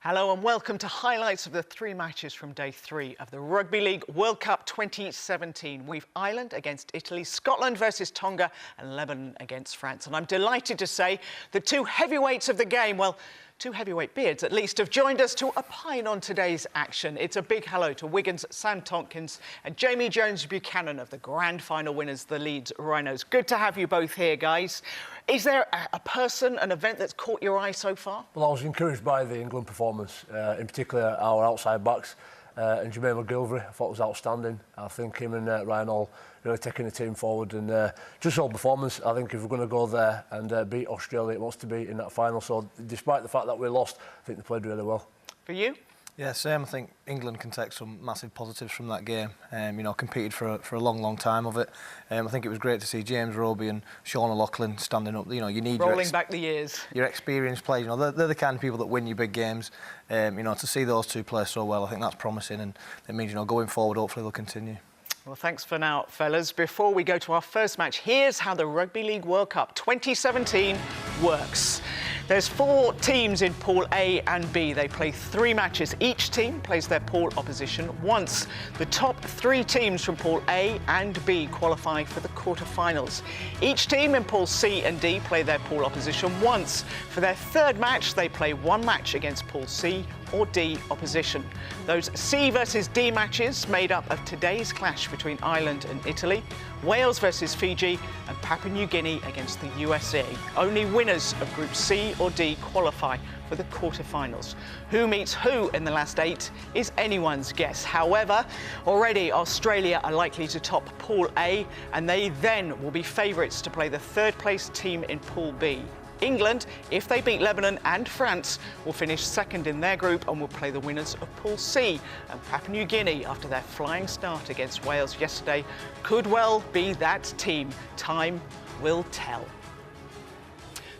Hello and welcome to highlights of the three matches from day 3 of the Rugby League World Cup 2017. We've Ireland against Italy, Scotland versus Tonga and Lebanon against France. And I'm delighted to say the two heavyweights of the game, well, two heavyweight beards at least, have joined us to opine on today's action. It's a big hello to Wigan's Sam Tompkins and Jamie Jones-Buchanan of the grand final winners, the Leeds Rhinos. Good to have you both here, guys. Is there a person, an event that's caught your eye so far? Well, I was encouraged by the England performance, in particular our outside backs and Jermaine McGilvray. I thought was outstanding. I think him and Ryan all really taking the team forward and just all performance. I think if we're going to go there and beat Australia, it wants to be in that final. So despite the fact that we lost, I think they played really well. For you? Yeah, same. I think England can take some massive positives from that game. You know, competed for a long time of it. I think it was great to see James Roby and Sean O'Loughlin standing up. You know, you need rolling back the years. Your experienced players. You know, they're the kind of people that win you big games. You know, to see those two play so well, I think that's promising, and it means, you know, going forward, hopefully they'll continue. Well, thanks for now, fellas. Before we go to our first match, here's how the Rugby League World Cup 2017 works. There's 4 teams in Pool A and B. They play 3 matches. Each team plays their pool opposition once. The top 3 teams from Pool A and B qualify for the quarter-finals. Each team in Pool C and D play their pool opposition once. For their third match, they play 1 match against Pool C or D opposition. Those C versus D matches made up of today's clash between Ireland and Italy, Wales versus Fiji and Papua New Guinea against the USA. Only winners of Group C or D qualify for the quarter-finals. Who meets who in the last 8 is anyone's guess. However, already Australia are likely to top Pool A and they then will be favourites to play the third-place team in Pool B. England, if they beat Lebanon and France, will finish second in their group and will play the winners of Pool C. And Papua New Guinea, after their flying start against Wales yesterday, could well be that team. Time will tell.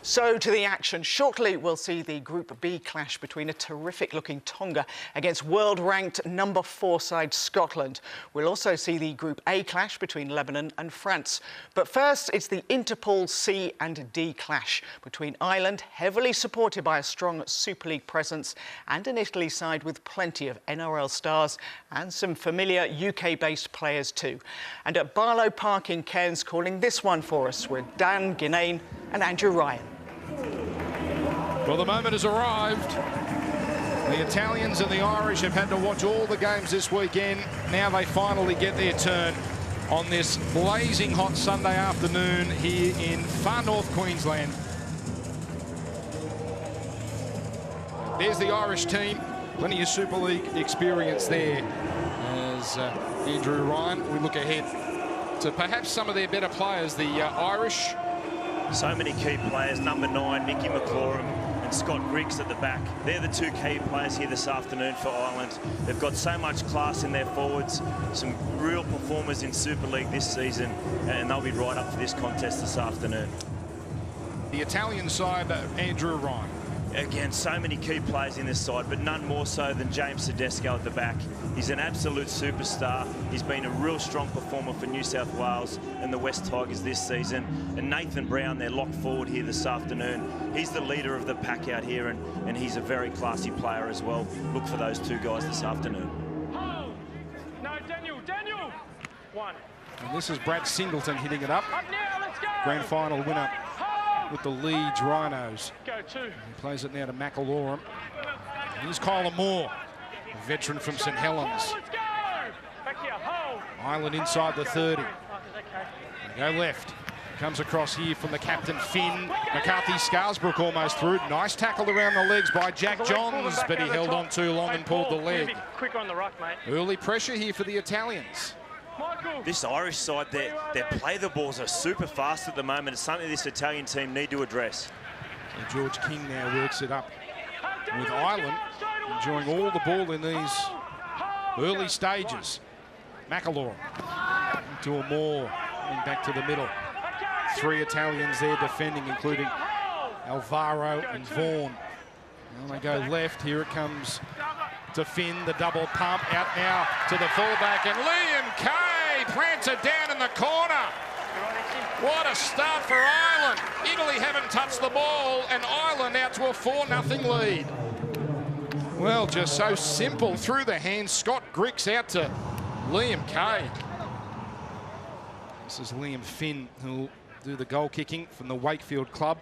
So to the action. Shortly, we'll see the Group B clash between a terrific-looking Tonga against world-ranked number 4 side Scotland. We'll also see the Group A clash between Lebanon and France. But first, it's the Interpool C and D clash between Ireland, heavily supported by a strong Super League presence, and an Italy side with plenty of NRL stars and some familiar UK-based players too. And at Barlow Park in Cairns, calling this one for us were Dan Ginnane and Andrew Ryan. Well, the moment has arrived. The Italians and the Irish have had to watch all the games this weekend. Now they finally get their turn on this blazing hot Sunday afternoon here in far north Queensland. There's the Irish team. Plenty of Super League experience there. As Andrew Ryan, we look ahead to perhaps some of their better players, the Irish. So many key players, number 9, Mickey McLaurin and Scott Griggs at the back. They're the 2 key players here this afternoon for Ireland. They've got so much class in their forwards, some real performers in Super League this season, and they'll be right up for this contest this afternoon. The Italian side, Andrew Ryan. Again, so many key players in this side, but none more so than James Tedesco at the back. He's an absolute superstar. He's been a real strong performer for New South Wales and the West Tigers this season. And Nathan Brown, their lock forward here this afternoon. He's the leader of the pack out here, and he's a very classy player as well. Look for those 2 guys this afternoon. Oh. No, Daniel! 1. And this is Brad Singleton hitting it up. Up now, let's go! Grand final winner with the Leeds Rhinos. Go 2. He plays it now to McIlaurin. Here's Kyler Moore, a veteran from St Helens. Let's go! Back here, hold. Ireland inside the 30. They go left. Comes across here from the captain, Finn. McCarthy Scarsbrook almost through. Nice tackle around the legs by Jack Johns, but he held on too long and pulled the leg. Quick on the ruck, mate. Early pressure here for the Italians. This Irish side, their play the balls are super fast at the moment. It's something this Italian team need to address. So George King now works it up with Ireland, enjoying all the ball in these early stages. McIlaurin to a Moore, and back to the middle. 3 Italians there defending, including Alvaro and Vaughan. And they go left. Here it comes to Finn, the double pump out now to the fullback, and Liam Kay plants it down in the corner. What a start for Ireland. Italy haven't touched the ball, and Ireland out to a 4-0 lead. Well, just so simple through the hands. Scott Grix out to Liam Kay. This is Liam Finn who'll do the goal kicking from the Wakefield club.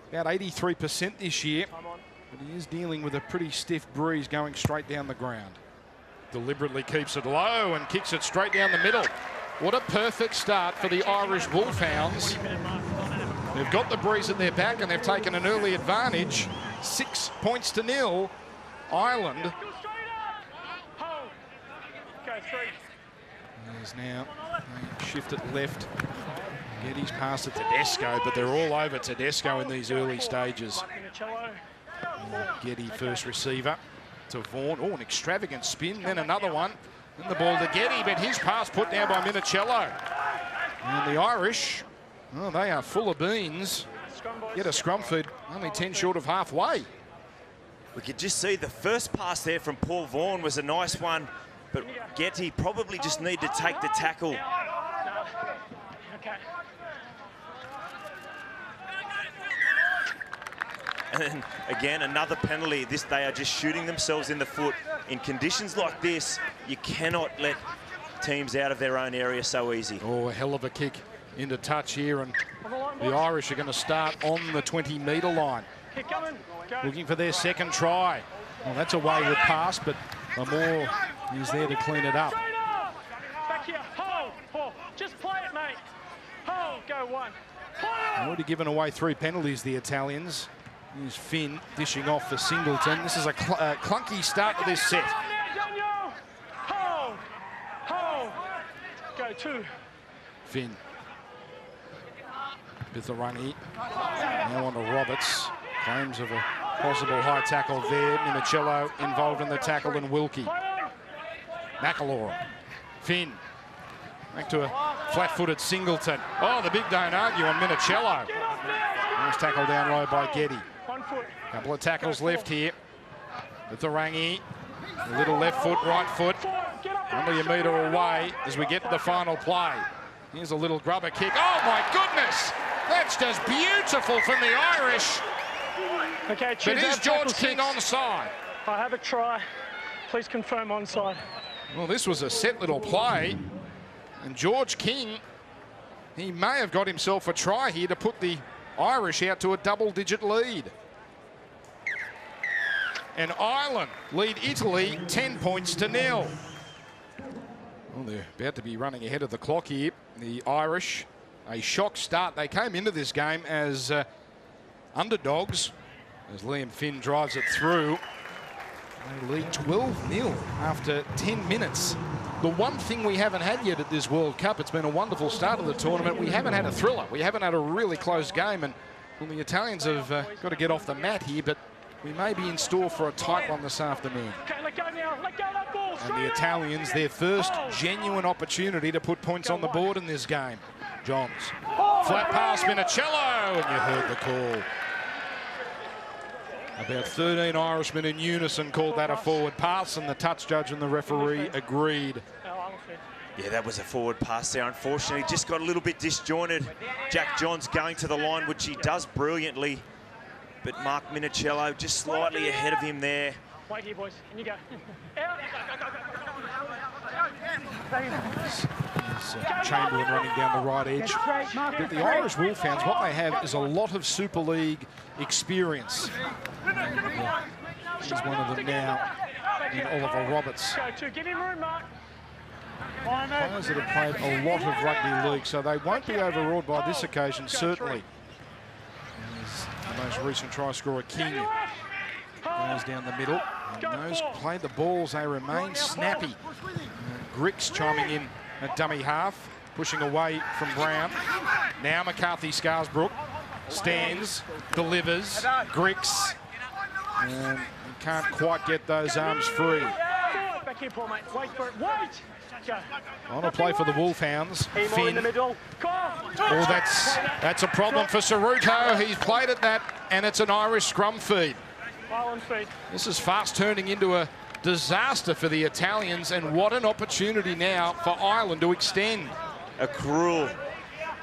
About 83% this year, but he is dealing with a pretty stiff breeze going straight down the ground. Deliberately keeps it low and kicks it straight down the middle. What a perfect start for the Irish Wolfhounds. They've got the breeze at their back and they've taken an early advantage. 6 points to 0. Ireland. There's now shift it left. Getty's passed it to Tedesco, but they're all over Tedesco in these early stages. Getty first receiver to Vaughan. Oh, an extravagant spin, then another one. Then the ball to Getty, but his pass put down by Minicello. And the Irish, oh, they are full of beans. Get a scrum feed, only 10 short of halfway. We could just see the first pass there from Paul Vaughan was a nice one, but Getty probably just need to take the tackle. And then again, another penalty. They are just shooting themselves in the foot. In conditions like this, you cannot let teams out of their own area so easy. Oh, a hell of a kick into touch here, and the Irish are going to start on the 20-metre line. Looking for their second try. Well, that's a wayward pass, but Amor is there to clean it up. Back here, hold. Just play it, mate. Hold, go one. Already given away 3 penalties, the Italians. Here's Finn dishing off for Singleton. This is a clunky start to this set. Hold. Go 2. Finn. Bitharani. Now on to Roberts. Claims of a possible high tackle there. Minicello involved in the tackle, and Wilkie. McAlorum. Finn. Back to a flat-footed Singleton. Oh, the big don't argue on Minicello. Nice tackle down low by Getty. Couple of tackles left here. Bitharani. A little left foot, right foot. Only a metre away as we get to the final play. Here's a little grubber kick. Oh, my goodness! That's just beautiful from the Irish. Okay, but is George King onside? I have a try. Please confirm onside. Well, this was a set little play. And George King, he may have got himself a try here to put the Irish out to a double-digit lead. And Ireland lead Italy 10 points to 0. Well, they're about to be running ahead of the clock here. The Irish, a shock start. They came into this game as underdogs as Liam Finn drives it through. They lead 12-0 after 10 minutes. The one thing we haven't had yet at this World Cup, it's been a wonderful start of the tournament, we haven't had a thriller. We haven't had a really close game, and well, the Italians have got to get off the mat here, but we may be in store for a tight one this afternoon. Okay, let go now. Let go that ball. And the Italians, their first genuine opportunity to put points on the board in this game. Johns. Flat pass, Minicello, and you heard the call. About 13 Irishmen in unison called that a forward pass, and the touch judge and the referee agreed. Yeah, that was a forward pass there. Unfortunately, just got a little bit disjointed. Jack Johns going to the line, which he does brilliantly. But Mark Minicello just slightly ahead of him there. Wait here, boys. And you go. Chamberlain running down the right edge. But the Irish Wolfhounds, what they have is a lot of Super League experience. Here's one of them now, in Oliver Roberts. Give him room, Mark. Players that have played a lot of rugby league, so they won't be overawed by this occasion, certainly. There's the most recent try scorer, King, goes down the middle. And those play the balls, they remain snappy. Grix chiming in at dummy half, pushing away from Brown. Now McCarthy Scarsbrook stands, delivers, Grix, and he can't quite get those arms free. Back here, Paul, mate. Wait for it. Wait! Go. On a play for the Wolfhounds. Finn. In the middle. Oh, that's a problem for Ceruto. He's played at that, and it's an Irish scrum feed. Ireland feed. This is fast turning into a disaster for the Italians, and what an opportunity now for Ireland to extend. A cruel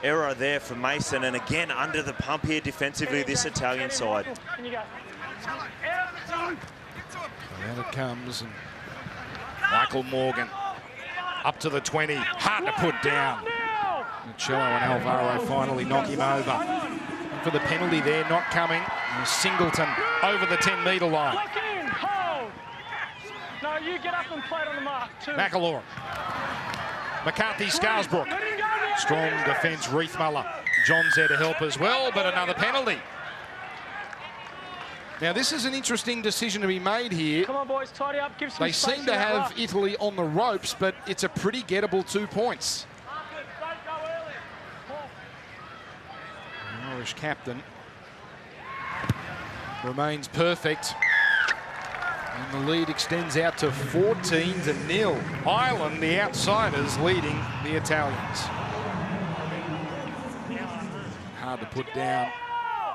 error there for Mason, and again under the pump here defensively, this Italian side. And out it comes. And Michael Morgan up to the 20. Hard to put down. Cello and Alvaro finally knock him over. And for the penalty there, not coming. And Singleton over the 10-metre line. Lock in, hold. No, you get up and play it on the mark, too. McAlorum. McCarthy, Scarsbrook. Strong defence, Reithmuller. John's there to help as well, but another penalty. Now, this is an interesting decision to be made here. Come on, boys, tidy up, give some They space seem to in that have ruck. Italy on the ropes, but it's a pretty gettable 2 points. The Irish captain remains perfect. And the lead extends out to 14-0. Ireland, the outsiders, leading the Italians. Hard to put down.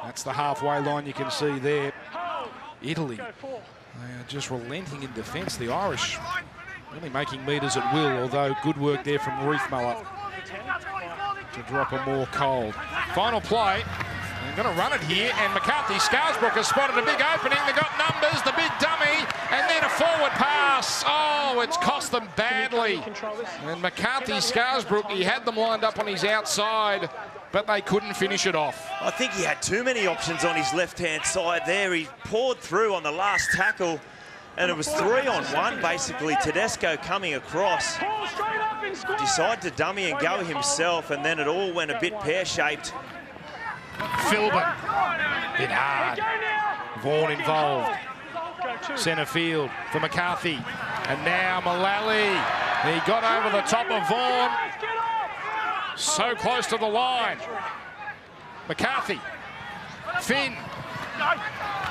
That's the halfway line you can see there. Italy, they are just relenting in defence. The Irish really making metres at will, although good work there from Reithmuller to drop them more cold. Final play. They're going to run it here, and McCarthy Scarsbrook has spotted a big opening. They've got numbers, the big dummy, and then a forward pass. Oh, it's cost them badly. And McCarthy Scarsbrook, he had them lined up on his outside, but they couldn't finish it off. I think he had too many options on his left-hand side there. He poured through on the last tackle, and it was 3-on-1, basically. Tedesco coming across. Decided to dummy and go himself, and then it all went a bit pear-shaped. Philbin, hit hard. Vaughan involved. Centre field for McCarthy. And now Mullally. He got over the top of Vaughan. So close to the line. McCarthy. Finn.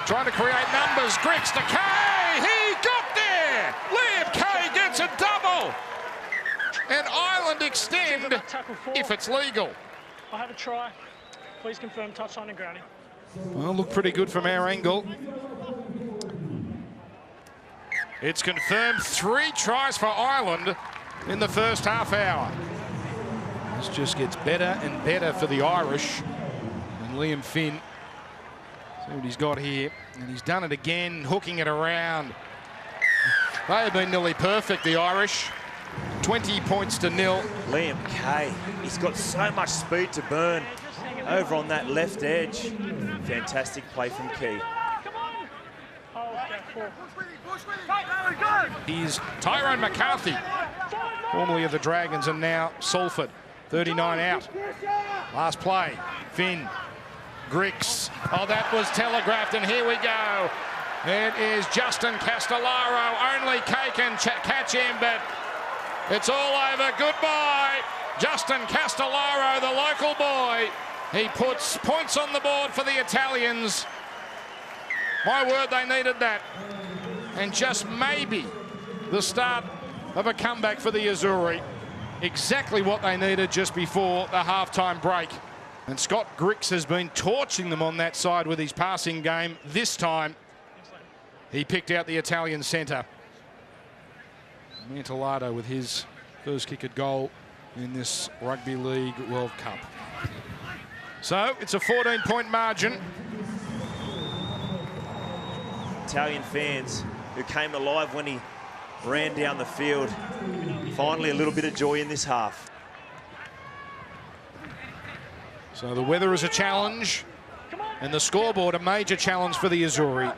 Trying to create numbers. Griggs to Kay. He got there. Liam Kay gets a double. And Ireland extend if it's legal. I have a try. Please confirm touchline and grounding. Well, look pretty good from our angle. It's confirmed 3 tries for Ireland in the first half hour. This just gets better and better for the Irish. And Liam Finn, see what he's got here. And he's done it again, hooking it around. They have been nearly perfect, the Irish. 20 points to 0. Liam Kay, he's got so much speed to burn over on that left edge. Fantastic play from Key. He's Tyrone McCarthy, formerly of the Dragons and now Salford. 39 out. Last play, Finn, Griggs. Oh, that was telegraphed, and here we go. It is Justin Castellaro. Only Kay can catch him, but it's all over. Goodbye, Justin Castellaro, the local boy. He puts points on the board for the Italians. My word, they needed that. And just maybe the start of a comeback for the Azzurri. Exactly what they needed just before the half-time break. And Scott Griggs has been torching them on that side with his passing game. This time, he picked out the Italian centre. Mantellato with his first kick at goal in this Rugby League World Cup. So it's a 14-point margin. Italian fans who came alive when he ran down the field. Finally, a little bit of joy in this half. So the weather is a challenge, and the scoreboard a major challenge for the Azzurri.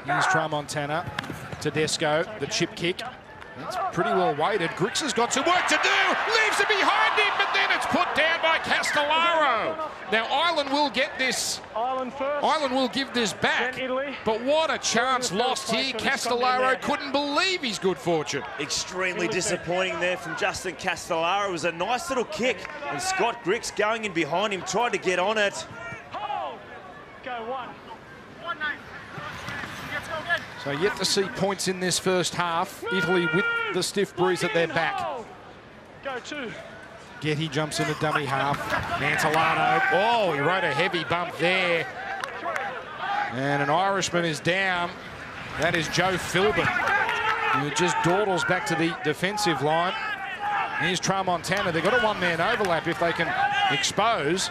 Here's Tramontana, Tedesco, the chip kick. That's pretty well weighted. Griggs has got some work to do. Leaves it behind him, but then it's put down by Castellaro. Now Ireland will get this. Ireland first. Ireland will give this back. Then Italy. But what a chance lost here. Castellaro couldn't believe his good fortune. Extremely disappointing there from Justin Castellaro. It was a nice little kick, and Scott Griggs going in behind him, tried to get on it. Hold. Go one. So yet to see points in this first half. Italy with the stiff breeze at their back. Go two. Getty jumps into dummy half. Mantellato. Oh, he rode a heavy bump there. And an Irishman is down. That is Joe Philbin, who just dawdles back to the defensive line. Here's Tramontana. They've got a one-man overlap if they can expose.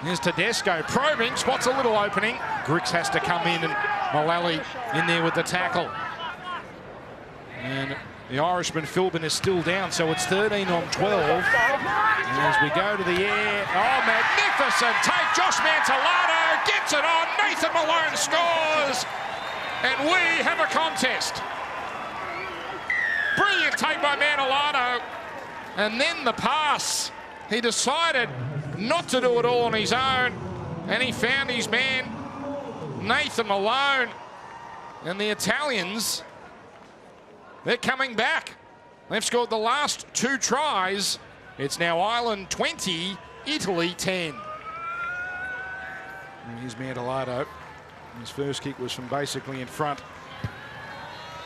Here's Tedesco probing, spots a little opening. Griggs has to come in and Mullally in there with the tackle. And the Irishman Philbin is still down, so it's 13 on 12. And as we go to the air, oh, magnificent take. Josh Mantellato gets it on. Nathan Malone scores. And we have a contest. Brilliant take by Mantellato. And then the pass. He decided not to do it all on his own. And he found his man, Nathan Malone. And the Italians, they're coming back. They've scored the last 2 tries. It's now Ireland 20, Italy 10. And here's Mantellato. His first kick was from basically in front.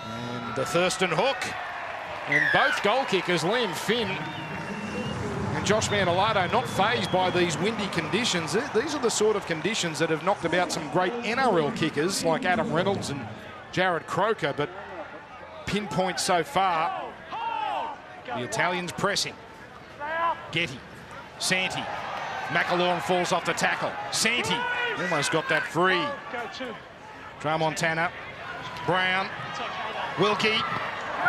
And the Thurston hook. And both goal kickers, Liam Finn and Josh Mantellato, not fazed by these windy conditions. These are the sort of conditions that have knocked about some great NRL kickers like Adam Reynolds and Jared Croker, but pinpoint so far. The Italians pressing. Getty, Santi, McAlorum falls off the tackle. Santi almost got that free. Tramontana, Brown, Wilkie.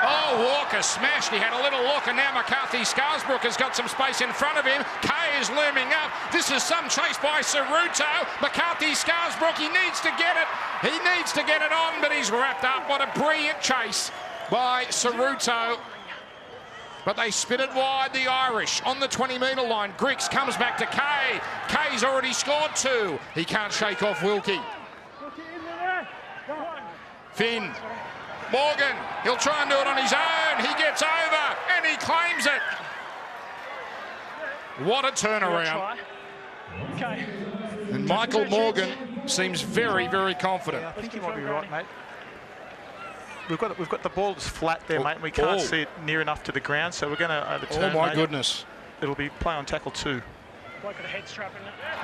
Oh, Walker smashed. He had a little look, and now McCarthy Scarsbrook has got some space in front of him. Kay is looming up. This is some chase by Ceruto. McCarthy Scarsbrook, he needs to get it. He needs to get it on, but he's wrapped up. What a brilliant chase by Ceruto. But they spin it wide, the Irish, on the 20-metre line. Griggs comes back to Kay. Kay's already scored 2. He can't shake off Wilkie. Finn. Morgan, he'll try and do it on his own. He gets over and he claims it. What a turnaround. Okay. And Michael Morgan seems very, very confident. I think you might be right, mate. We've got the ball that's flat there, mate, and we can't see it near enough to the ground, so we're going to overturn. Oh, my mate. goodness. It'll be play on tackle 2.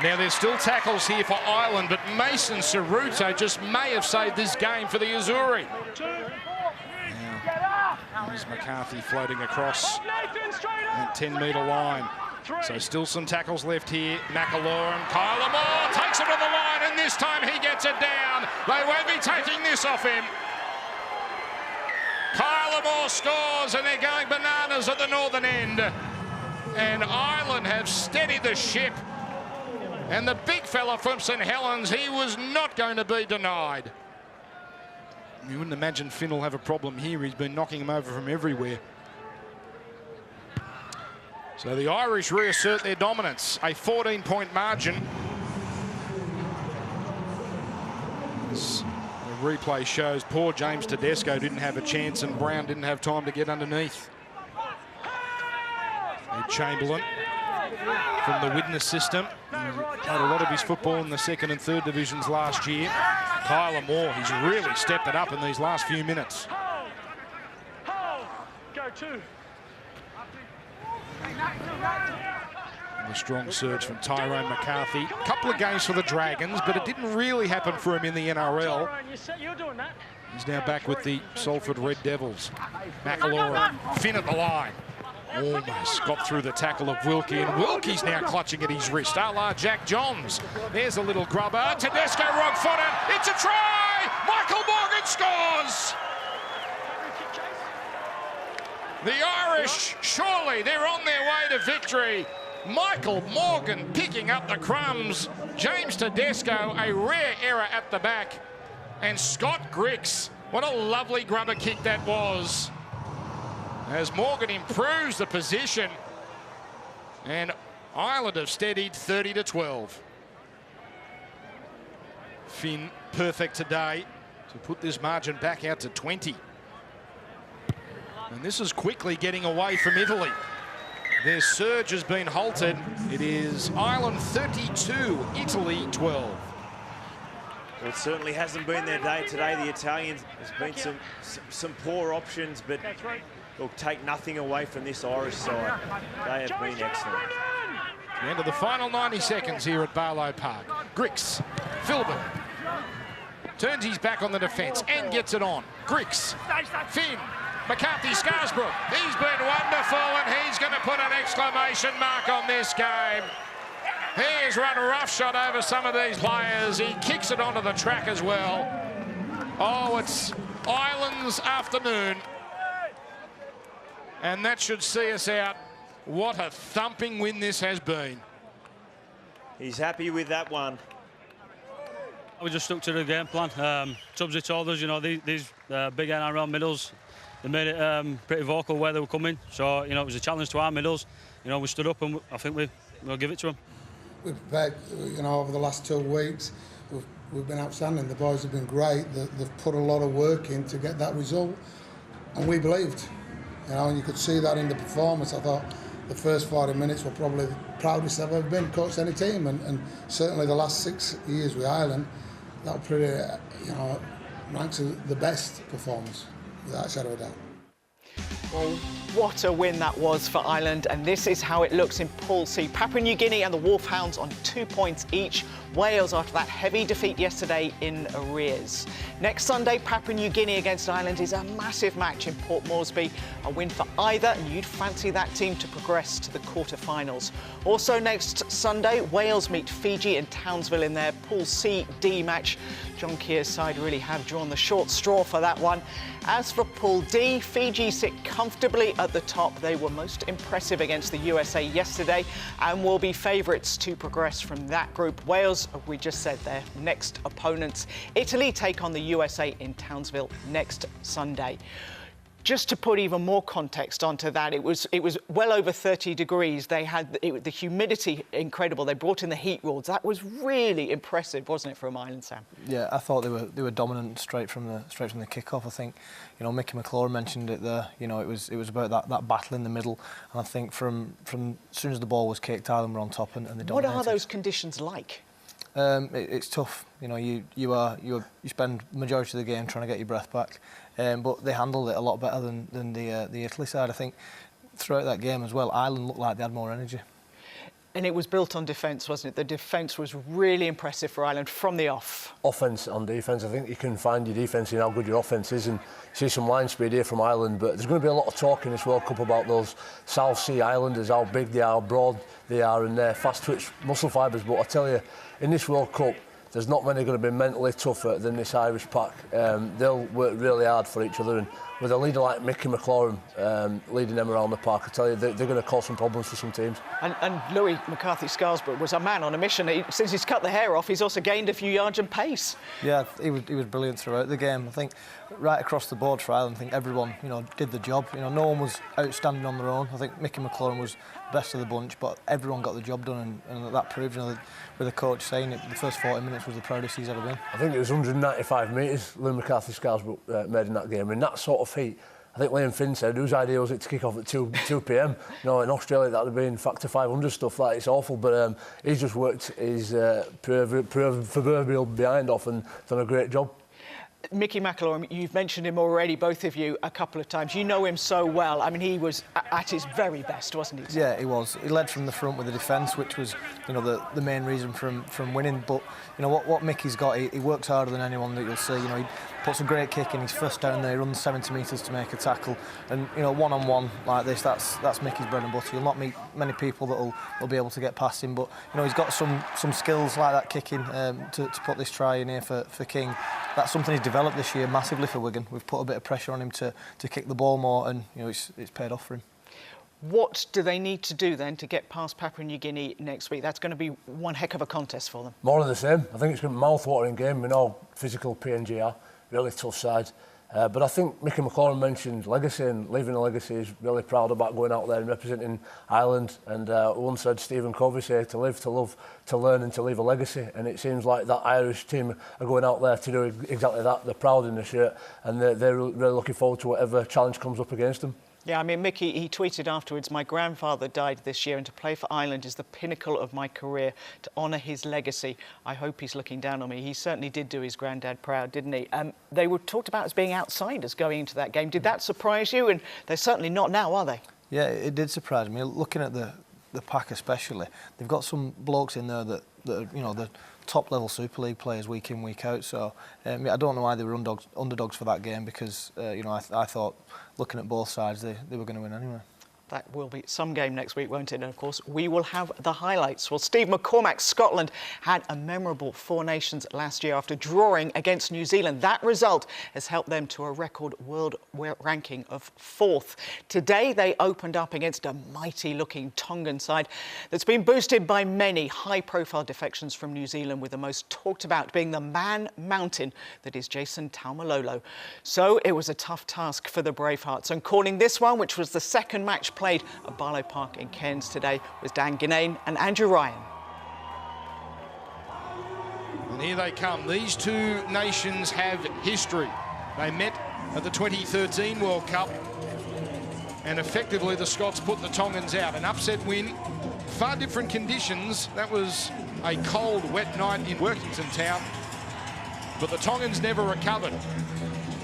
Now, there's still tackles here for Ireland, but Mason Ceruto just may have saved this game for the Azzurri. Now, there's McCarthy floating across that 10-metre line. So still some tackles left here. McAlorum, Kyler Moore takes it to the line, and this time he gets it down. They won't be taking this off him. Kyler Moore scores, and they're going bananas at the northern end. And Ireland have steadied the ship. And the big fella from St Helens, he was not going to be denied. You wouldn't imagine Finn will have a problem here. He's been knocking him over from everywhere. So the Irish reassert their dominance. A 14-point margin. As the replay shows, poor James Tedesco didn't have a chance and Brown didn't have time to get underneath. Chamberlain from the witness system. He played a lot of his football in the 2nd and 3rd divisions last year. Kyler Moore, he's really stepped it up in these last few minutes. Go 2. A strong surge from Tyrone McCarthy. A couple of games for the Dragons, but it didn't really happen for him in the NRL. He's now back with the Salford Red Devils. McAlorum, Finn at the line. Almost got through the tackle of Wilkie, and Wilkie's now clutching at his wrist, a la Jack Johns. There's a little grubber. Tedesco wrong-footed. It's a try! Michael Morgan scores! The Irish, surely they're on their way to victory. Michael Morgan picking up the crumbs. James Tedesco, a rare error at the back. And Scott Griggs, what a lovely grubber kick that was. As Morgan improves the position, and Ireland have steadied 30-12. Finn perfect today to put this margin back out to 20. And this is quickly getting away from Italy. Their surge has been halted. It is Ireland 32, Italy 12. Well, it certainly hasn't been their day today. The Italians, there's been some poor options, but they'll take nothing away from this Irish side. They have been excellent. The end of the final 90 seconds here at Barlow Park. Griggs, Philbin, turns his back on the defence and gets it on. Griggs, Finn, McCarthy Scarsbrook. He's been wonderful, and he's going to put an exclamation mark on this game. He's run roughshod over some of these players. He kicks it onto the track as well. Oh, it's Ireland's afternoon. And that should see us out. What a thumping win this has been. He's happy with that one. We just stuck to the game plan. Tubbsy told us, you know, these big NRL middles, they made it pretty vocal where they were coming. So, you know, it was a challenge to our middles. You know, we stood up and I think we'll give it to them. We've prepared, you know, over the last 2 weeks. We've been outstanding. The boys have been great. They've put a lot of work in to get that result, and we believed. You know, and you could see that in the performance. I thought the first 40 minutes were probably the proudest I've ever been coached any team, and certainly the last 6 years with Ireland, that was pretty, you know, ranks as the best performance, without a shadow of a doubt. Well, what a win that was for Ireland, and this is how it looks in Pool C. Papua New Guinea and the Wolfhounds on 2 points each. Wales after that heavy defeat yesterday in arrears. Next Sunday, Papua New Guinea against Ireland is a massive match in Port Moresby. A win for either, and you'd fancy that team to progress to the quarter-finals. Also next Sunday, Wales meet Fiji in Townsville in their Pool C D match. John Keir's side really have drawn the short straw for that one. As for Pool D, Fiji sit comfortably at the top. They were most impressive against the USA yesterday and will be favourites to progress from that group. Wales, we just said, their next opponents. Italy take on the USA in Townsville next Sunday. Just to put even more context onto that, it was well over 30 degrees. They had the humidity incredible. They brought in the heat rods. That was really impressive, wasn't it, from Ireland, Sam? Yeah, I thought they were dominant straight from the kick-off. I think, you know, Mickey McLaurin mentioned it there. You know, it was about that battle in the middle. And I think from as soon as the ball was kicked, Ireland were on top and they dominated. What are those conditions like? It's tough. You know, you spend the majority of the game trying to get your breath back, but they handled it a lot better than the Italy side. I think throughout that game as well, Ireland looked like they had more energy. And it was built on defence, wasn't it? The defence was really impressive for Ireland from the off. Offence and defence, I think you can find your defence in how good your offence is, and see some line speed here from Ireland. But there's going to be a lot of talk in this World Cup about those South Sea Islanders, how big they are, how broad they are, and their fast twitch muscle fibres. But I tell you, in this World Cup, there's not many going to be mentally tougher than this Irish pack. They'll work really hard for each other, and with a leader like Mickey McLaurin leading them around the park, I tell you, they're going to cause some problems for some teams. And Louis McCarthy-Scarsbrook was a man on a mission. Since he's cut the hair off, he's also gained a few yards and pace. Yeah, he was brilliant throughout the game. I think right across the board for Ireland, I think everyone, you know, did the job. You know, no one was outstanding on their own. I think Mickey McLaurin was best of the bunch, but everyone got the job done, and that proves, you know, with the coach saying it, the first 40 minutes was the proudest he's ever been. I think it was 195 metres Lou McCarthy-Scarsbrook made in that game. In that sort of heat, I think Liam Finn said whose idea was it to kick off at 2 p.m. You know, in Australia that would have been factor 500 stuff. Like, it's awful, but he's just worked his proverbial behind off and done a great job. Mickey McLaurin, you've mentioned him already, both of you, a couple of times. You know him so well. I mean, he was at his very best, wasn't he? Yeah, he was. He led from the front with the defence, which was, you know, the main reason from winning. But, you know, what Mickey's got, he works harder than anyone that you'll see. You know, he puts a great kick in. He's first down there, he runs 70 metres to make a tackle. And, you know, one-on-one like this, that's Mickey's bread and butter. You'll not meet many people that'll be able to get past him. But, you know, he's got some skills like that kicking to put this try in here for King. That's something he's developed this year massively for Wigan. We've put a bit of pressure on him to kick the ball more, and, you know, it's paid off for him. What do they need to do then to get past Papua New Guinea next week? That's going to be one heck of a contest for them. More of the same. I think it's going to be a mouth-watering game. We know physical PNG are really tough side. But I think Mickey McLaurin mentioned legacy, and leaving a legacy. He's really proud about going out there and representing Ireland. And once said Stephen Covey said to live, to love, to learn and to leave a legacy. And it seems like that Irish team are going out there to do exactly that. They're proud in the shirt, and they're really looking forward to whatever challenge comes up against them. Yeah, I mean, Mickey, he tweeted afterwards, "My grandfather died this year, and to play for Ireland is the pinnacle of my career. To honour his legacy, I hope he's looking down on me." He certainly did do his granddad proud, didn't he? They were talked about as being outsiders going into that game. Did that surprise you? And they're certainly not now, are they? Yeah, it did surprise me. Looking at the pack especially, they've got some blokes in there that are, you know, the top-level Super League players week in, week out. So I don't know why they were underdogs for that game, because you know, I thought, looking at both sides, they were going to win anyway. That will be some game next week, won't it? And of course, we will have the highlights. Well, Steve McCormack's Scotland had a memorable Four Nations last year after drawing against New Zealand. That result has helped them to a record world ranking of 4th. Today, they opened up against a mighty-looking Tongan side that's been boosted by many high-profile defections from New Zealand, with the most talked about being the man mountain that is Jason Taumalolo. So it was a tough task for the Bravehearts, and calling this one, which was the second match played at Barlow Park in Cairns today, was Dan Ginnane and Andrew Ryan. And here they come. These two nations have history. They met at the 2013 World Cup, and effectively the Scots put the Tongans out. An upset win, far different conditions. That was a cold, wet night in Workington Town, but the Tongans never recovered.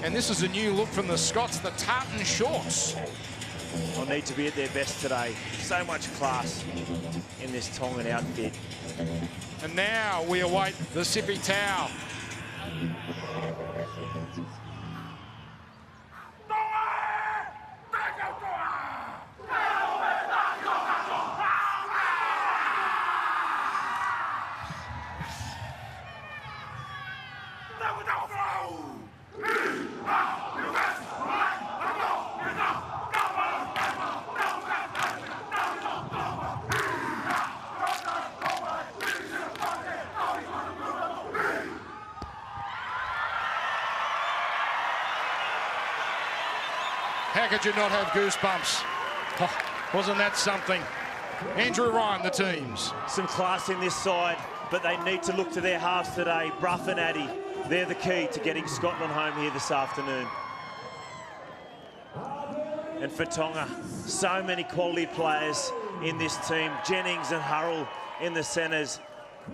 And this is a new look from the Scots, the tartan shorts. Will need to be at their best today. So much class in this Tongan outfit. And now we await the Sippy Tau. How could you not have goosebumps? Oh, wasn't that something? Andrew Ryan, the teams. Some class in this side, but they need to look to their halves today. Bruff and Addy, they're the key to getting Scotland home here this afternoon. And for Tonga, so many quality players in this team. Jennings and Hurrell in the centres.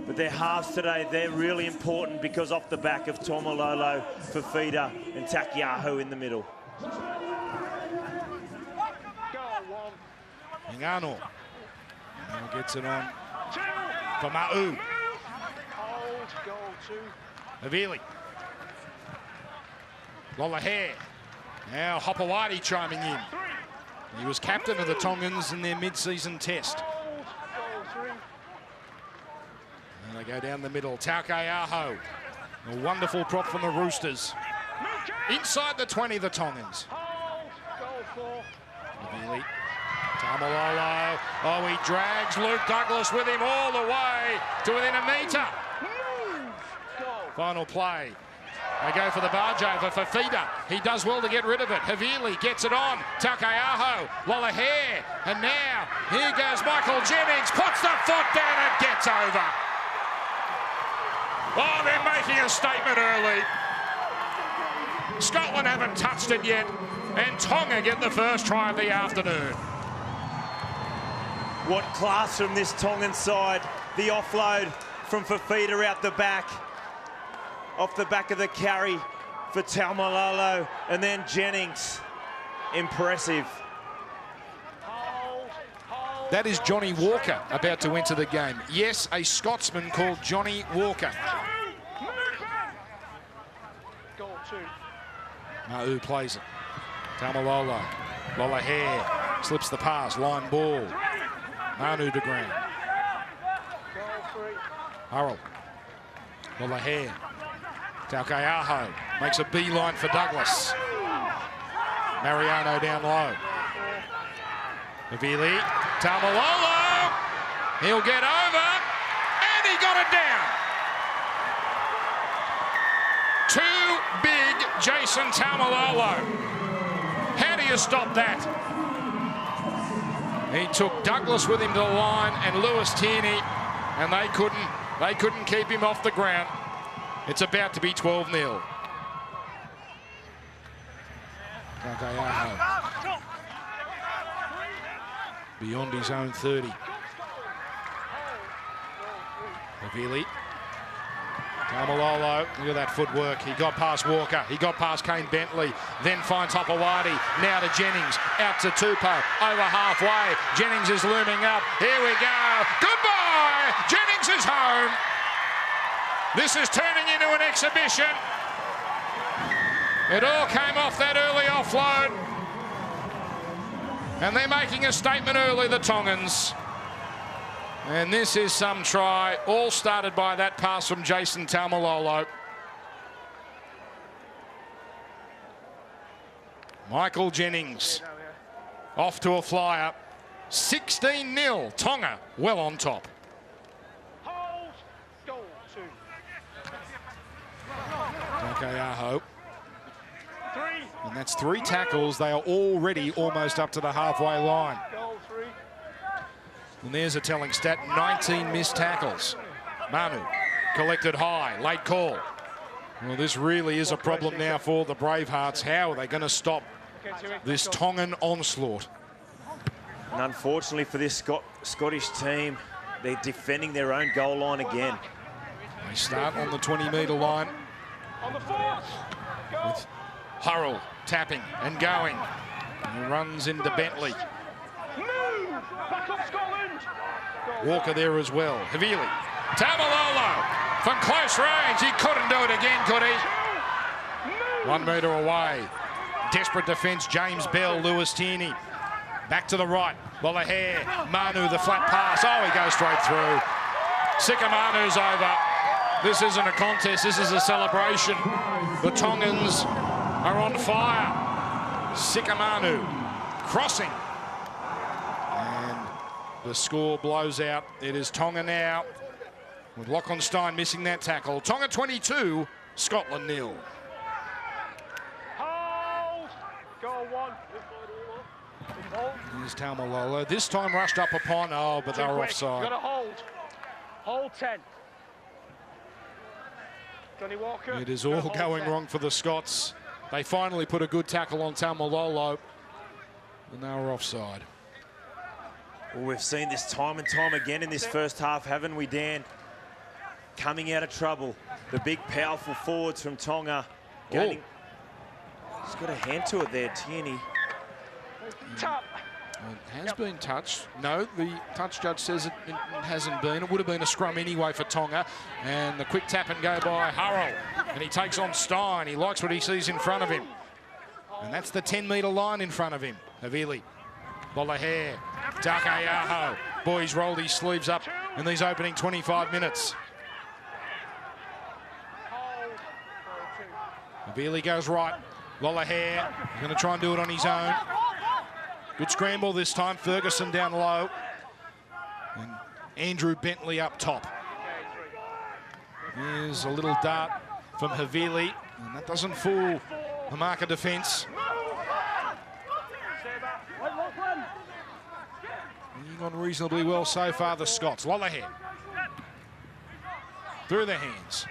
But their halves today, they're really important because off the back of Taumalolo, Fafita and Takiaho in the middle. Ngano gets it on for Ma'u. Avili. Lolahair. Now Hopewadi chiming in. He was captain of the Tongans in their mid-season test. And they go down the middle. Taukeiaho. A wonderful prop from the Roosters. Inside the 20, the Tongans. Avili. Taumalolo, oh, he drags Luke Douglas with him all the way to within a metre. Final play. They go for the barge over for Fafita. He does well to get rid of it. Havili gets it on. Taukeiaho, Lolahair, and now here goes Michael Jennings, puts the foot down and gets over. Oh, they're making a statement early. Scotland haven't touched it yet, and Tonga get the first try of the afternoon. What class from this Tongan side. The offload from Fafita out the back. Off the back of the carry for Taumalolo. And then Jennings. Impressive. That is Johnny Walker about to enter the game. Yes, a Scotsman called Johnny Walker. Ma'u plays it. Taumalolo. Lolahair slips the pass. Line ball. Manu de ground. Hurrell. Lolahair. Taukeiaho makes a beeline for Douglas. Mariano down low. Avili. Taumalolo. He'll get over. And he got it down. Too big, Jason Taumalolo. How do you stop that? He took Douglas with him to the line and Lewis Tierney, and they couldn't keep him off the ground. It's about to be 12-0. Taukeiaho. Beyond his own 30. Avili. Taumalolo, look at that footwork. He got past Walker. He got past Kane Bentley. Then finds Hopewadi. Now to Jennings. Out to Tupou. Over halfway. Jennings is looming up. Here we go. Goodbye. Jennings is home. This is turning into an exhibition. It all came off that early offload. And they're making a statement early, the Tongans. And this is some try, all started by that pass from Jason Taumalolo. Michael Jennings off to a flyer. 16-0, Tonga well on top. Hold. Goal 2. Takayaho. 3. And that's 3 tackles. They are already almost up to the halfway line. Goal 3. And there's a telling stat, 19 missed tackles. Manu collected high, late call. Well, this really is a problem now for the Bravehearts. How are they going to stop this Tongan onslaught? And unfortunately for this Scottish team, they're defending their own goal line again. They start on the 20-metre line On the 4th. with Hurrell tapping and going. And he runs into Bentley. Move. Back up Scotland. Walker there as well. Havili. Taumalolo from close range. He couldn't do it again, could he? 1 metre away. Desperate defence. James Bell, Lewis Tierney. Back to the right. Wallahere. Manu, the flat pass. Oh, he goes straight through. Sikamanu's over. This isn't a contest. This is a celebration. The Tongans are on fire. Sikamanu crossing. And the score blows out. It is Tonga now, with Lockenstein missing that tackle. Tonga 22, Scotland 0. Hold. Goal 1. Here's Taumalolo. This time rushed up upon, but they were offside. Got to hold. Hold 10. Johnny Walker. It is all going wrong for the Scots. They finally put a good tackle on Taumalolo, and they were offside. Well, we've seen this time and time again in this first half, haven't we, Dan? Coming out of trouble. The big, powerful forwards from Tonga. Gaining. He's got a hand to it there, Tierney. Tap. It has been touched. No, the touch judge says it hasn't been. It would have been a scrum anyway for Tonga. And the quick tap and go by Hurrell. And he takes on Stein. He likes what he sees in front of him. And that's the 10-metre line in front of him. Havili. Wallahere. Takayaho. Boys rolled his sleeves up in these opening 25 minutes. Havili goes right. Wallahere going to try and do it on his own. Good scramble this time. Ferguson down low. And Andrew Bentley up top. There's a little dart from Havili. And that doesn't fool the marker defence. Hanging on reasonably well so far, the Scots. Wallahere. Through the hands.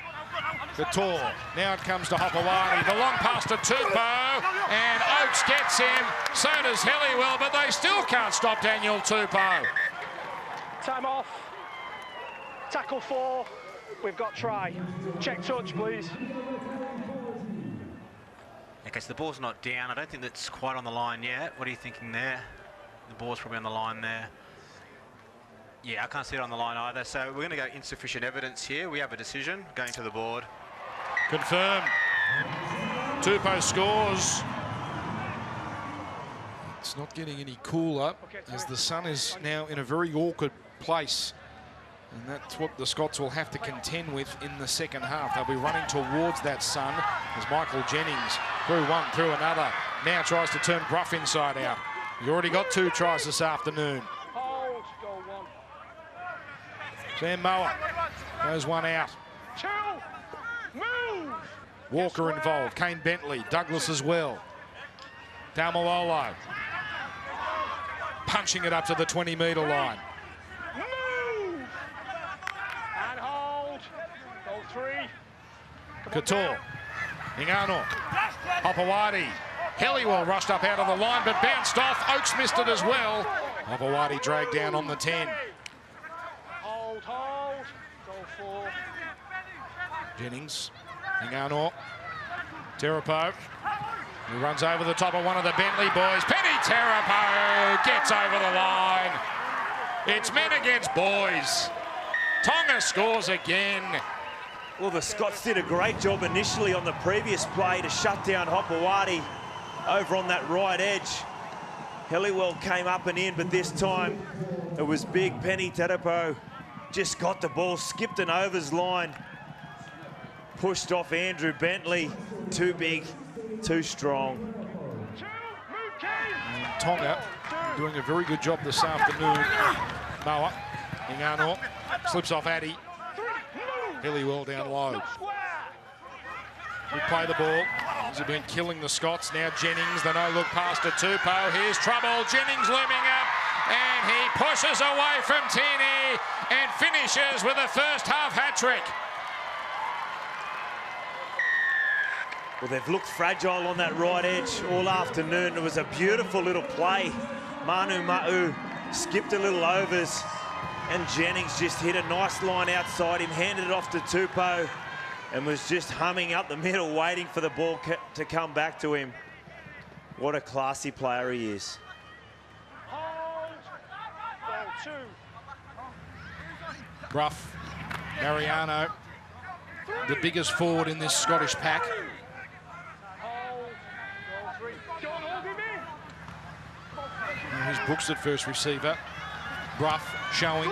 Couture. Now it comes to Hopewadi. The long pass to Tupou. And Oates gets him. So does Helliwell, but they still can't stop Daniel Tupou. Time off. Tackle 4. We've got try. Check touch, please. Okay, so the ball's not down. I don't think that's quite on the line yet. What are you thinking there? The ball's probably on the line there. Yeah, I can't see it on the line either. So we're going to go insufficient evidence here. We have a decision going to the board. Confirmed. Tupou scores. It's not getting any cooler as the sun is now in a very awkward place. And that's what the Scots will have to contend with in the second half. They'll be running towards that sun as Michael Jennings, through one, through another, now tries to turn Bruff inside out. He's already got 2 tries this afternoon. Hold. Goal 1. Sam Moa goes one out. 2. Move. Walker involved, Kane Bentley, Douglas as well. Taumalolo punching it up to the 20-metre line. Move. And hold. Goal 3. Couture. Ingano. Hopewadi. Helliwell rushed up out of the line but bounced off. Oates missed it as well. Hopewadi dragged down on the 10. Hold. Goal 4. Jennings. Ingano. Terapo. He runs over the top of one of the Bentley boys. Penny Terapo gets over the line. It's men against boys. Tonga scores again. Well, the Scots did a great job initially on the previous play to shut down Hopewadi over on that right edge. Helliwell came up and in, but this time it was big Penny Tarapo. Just got the ball, skipped an overs line, pushed off Andrew Bentley. Too big, too strong. And Tonga doing a very good job this afternoon. Moa, Ingano, slips off Addy. Helliwell down low. We play the ball. These have been killing the Scots. Now Jennings, the no-look pass to Tupou. Here's trouble. Jennings looming up, and he pushes away from Tierney and finishes with a first-half hat-trick. Well, they've looked fragile on that right edge all afternoon. It was a beautiful little play. Manu Ma'u skipped a little overs, and Jennings just hit a nice line outside him, handed it off to Tupou, and was just humming up the middle, waiting for the ball to come back to him. What a classy player he is. Brough, Mariano, the biggest forward in this Scottish pack. And here's Brooks at first receiver. Brough showing,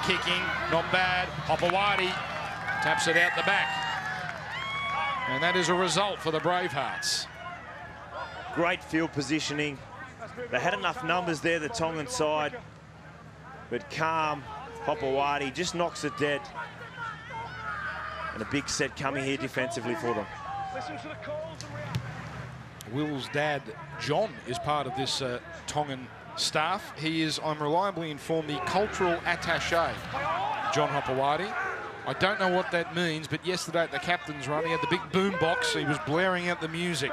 kicking, not bad. Hopewadi taps it out the back. And that is a result for the Bravehearts. Great field positioning. They had enough numbers there, the Tongan side. But calm, Hopewadi just knocks it dead. And a big set coming here defensively for them. Will's dad, John, is part of this Tongan staff. He is, I'm reliably informed, the cultural attaché, John Hopewadi. I don't know what that means, but yesterday at the captain's run, he had the big boom box. He was blaring out the music.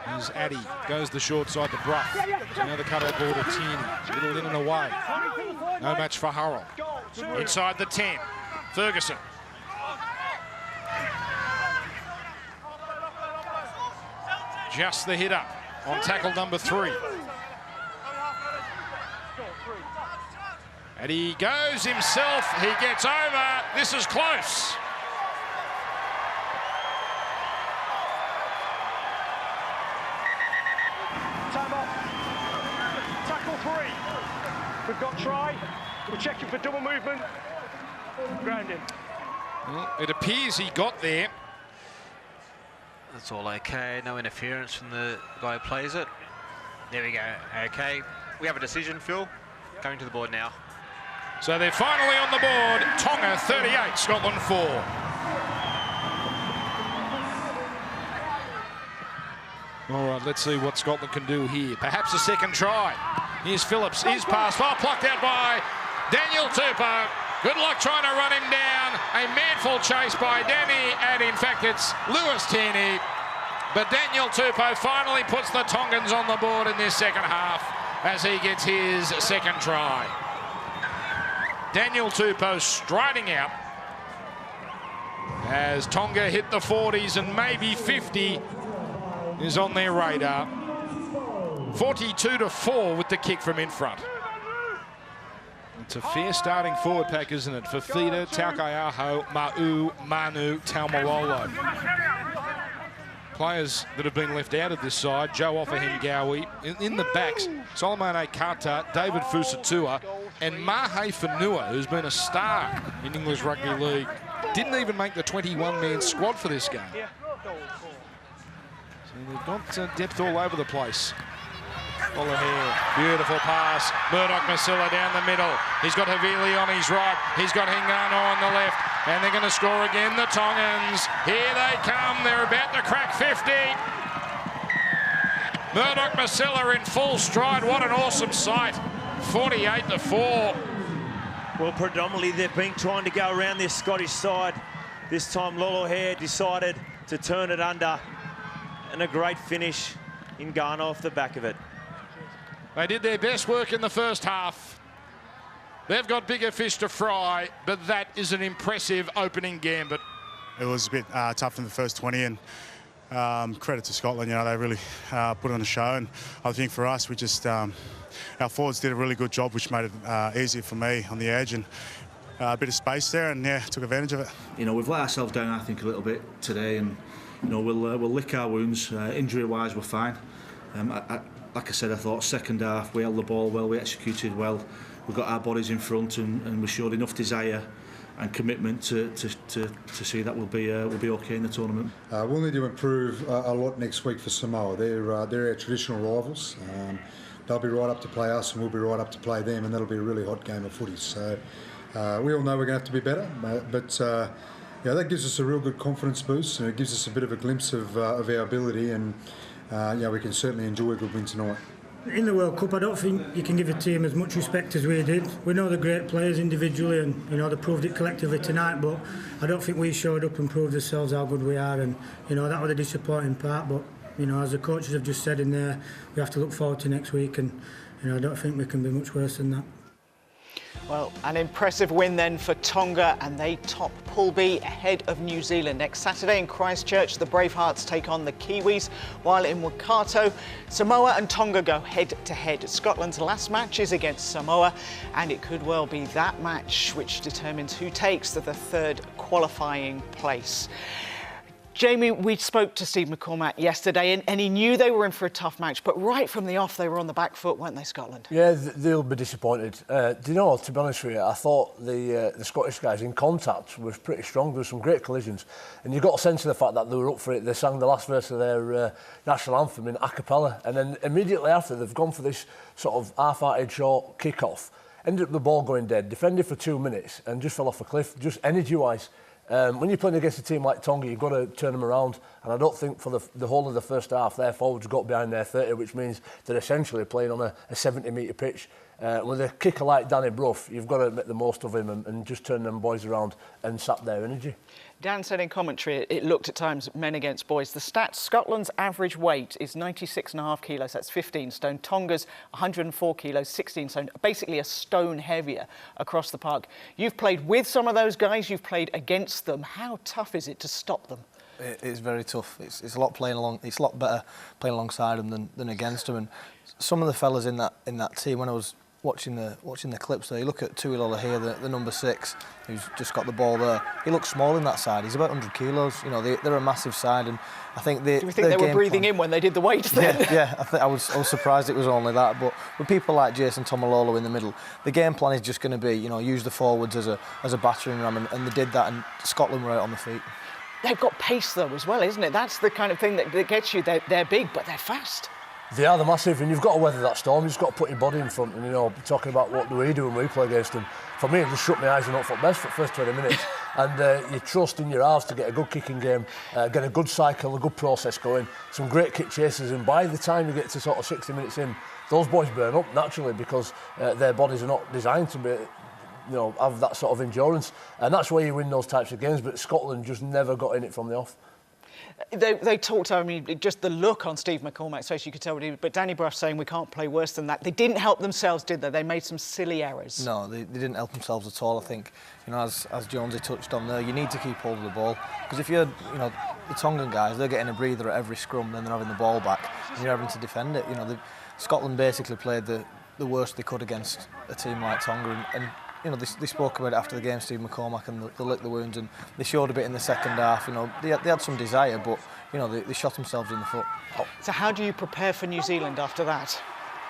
Here's Addy, goes the short side to Brough. Another cut-out ball to Tierney. A little in and away. No match for Hurrell. Inside the 10, Ferguson. Just the hit up on tackle number 3. And he goes himself, he gets over. This is close. Time off. Tackle 3. We've got try. We're checking for double movement. Grounding. Well, it appears he got there. That's all okay. No interference from the guy who plays it. There we go. Okay. We have a decision, Phil. Going to the board now. So they're finally on the board. Tonga 38, Scotland 4. All right, let's see what Scotland can do here. Perhaps a second try. Here's Phillips. His pass. Oh, plucked out by Daniel Tupou. Good luck trying to run him down. A manful chase by Danny, and in fact it's Lewis Tierney. But Daniel Tupou finally puts the Tongans on the board in this second half as he gets his second try. Daniel Tupou striding out as Tonga hit the 40s, and maybe 50 is on their radar. 42-4 with the kick from in front. It's a fair starting forward pack, isn't it? Fafita, Taukeiaho, Ma'u, Manu, Taumalolo. Players that have been left out of this side, Joe Offahengawi. In the backs, Solomone Kata, David Fusatua, and Mahe Whenua, who's been a star in English Rugby League. Didn't even make the 21-man squad for this game. So they've got depth all over the place. O'Leary, beautiful pass. Murdoch Masilla down the middle. He's got Havili on his right. He's got Hingano on the left. And they're going to score again, the Tongans. Here they come. They're about to crack 50. Murdoch Masilla in full stride. What an awesome sight. 48-4. Well, predominantly they've been trying to go around this Scottish side. This time Lolo Hare decided to turn it under. And a great finish in Ghana off the back of it. They did their best work in the first half. They've got bigger fish to fry, but that is an impressive opening gambit. It was a bit tough in the first 20, and credit to Scotland, you know, they really put on a show. And I think for us, we just, our forwards did a really good job, which made it easier for me on the edge, and a bit of space there, and yeah, took advantage of it. You know, we've let ourselves down, I think, a little bit today, and you know, we'll lick our wounds. Injury-wise, we're fine. like I said, I thought second half we held the ball well, we executed well, we got our bodies in front, and we showed enough desire and commitment to see that we'll be okay in the tournament. We'll need to improve a lot next week for Samoa. They're our traditional rivals. They'll be right up to play us, and we'll be right up to play them, and that'll be a really hot game of footy. So we all know we're going to have to be better, but yeah, that gives us a real good confidence boost, and it gives us a bit of a glimpse of our ability, and yeah, we can certainly enjoy a good win tonight. In the World Cup, I don't think you can give a team as much respect as we did. We know they're great players individually, and they proved it collectively tonight, but I don't think we showed up and proved ourselves how good we are, and that was the disappointing part. But as the coaches have just said in there, we have to look forward to next week, and I don't think we can be much worse than that. Well, an impressive win then for Tonga, and they top Pool B ahead of New Zealand. Next Saturday in Christchurch, the Bravehearts take on the Kiwis, while in Waikato, Samoa and Tonga go head-to-head. Scotland's last match is against Samoa, and it could well be that match which determines who takes the third qualifying place. Jamie, we spoke to Steve McCormack yesterday, and he knew they were in for a tough match, but right from the off, they were on the back foot, weren't they, Scotland? Yeah, they'll be disappointed. Do you know, to be honest with you, I thought the Scottish guys in contact was pretty strong. There were some great collisions, and you got a sense of the fact that they were up for it. They sang the last verse of their national anthem in a cappella, and then immediately after, they've gone for this sort of half-hearted short kick-off. Ended up the ball going dead, defended for 2 minutes, and just fell off a cliff, just energy-wise. When you're playing against a team like Tonga, you've got to turn them around, and I don't think for the whole of the first half their forwards got behind their 30, which means they're essentially playing on a 70-metre pitch. With a kicker like Danny Brough, you've got to make the most of him and just turn them boys around and sap their energy. Dan said in commentary, it looked at times men against boys. The stats, Scotland's average weight is 96.5 kilos, that's 15 stone. Tonga's 104 kilos, 16 stone, basically a stone heavier across the park. You've played with some of those guys, you've played against them. How tough is it to stop them? It's very tough. It's a lot better playing alongside them than against them. And some of the fellas in that team, when I was watching the clips there, you look at Tuilola here, the number 6, who's just got the ball there. He looks small in that side. He's about 100 kilos. They're a massive side, and I think they. Do we think they were breathing in when they did the weights then? Yeah. I was surprised it was only that. But with people like Jason Tomalolo in the middle, the game plan is just going to be, use the forwards as a battering ram, and they did that, and Scotland were out on the feet. They've got pace though as well, isn't it? That's the kind of thing that gets you. They're big, but they're fast. They are, they're massive, and you've got to weather that storm. You've just got to put your body in front, and talking about what do we do when we play against them. For me, it just shut my eyes and up for best for the first 20 minutes. And you trust in your halves to get a good kicking game, get a good cycle, a good process going, some great kick chases, and by the time you get to sort of 60 minutes in, those boys burn up naturally because their bodies are not designed to be, have that sort of endurance, and that's where you win those types of games. But Scotland just never got in it from the off. They talked, just the look on Steve McCormack's face, you could tell what he did, but Danny Brough saying we can't play worse than that. They didn't help themselves, did they? They made some silly errors. No, they didn't help themselves at all. I think, as Jonesy touched on there, you need to keep hold of the ball, because if you're, the Tongan guys, they're getting a breather at every scrum, then they're having the ball back, and you're having to defend it. Scotland basically played the worst they could against a team like Tonga, and they spoke about it after the game, Steve McCormack, and they licked the wounds, and they showed a bit in the second half. They had some desire, but they shot themselves in the foot. So how do you prepare for New Zealand after that?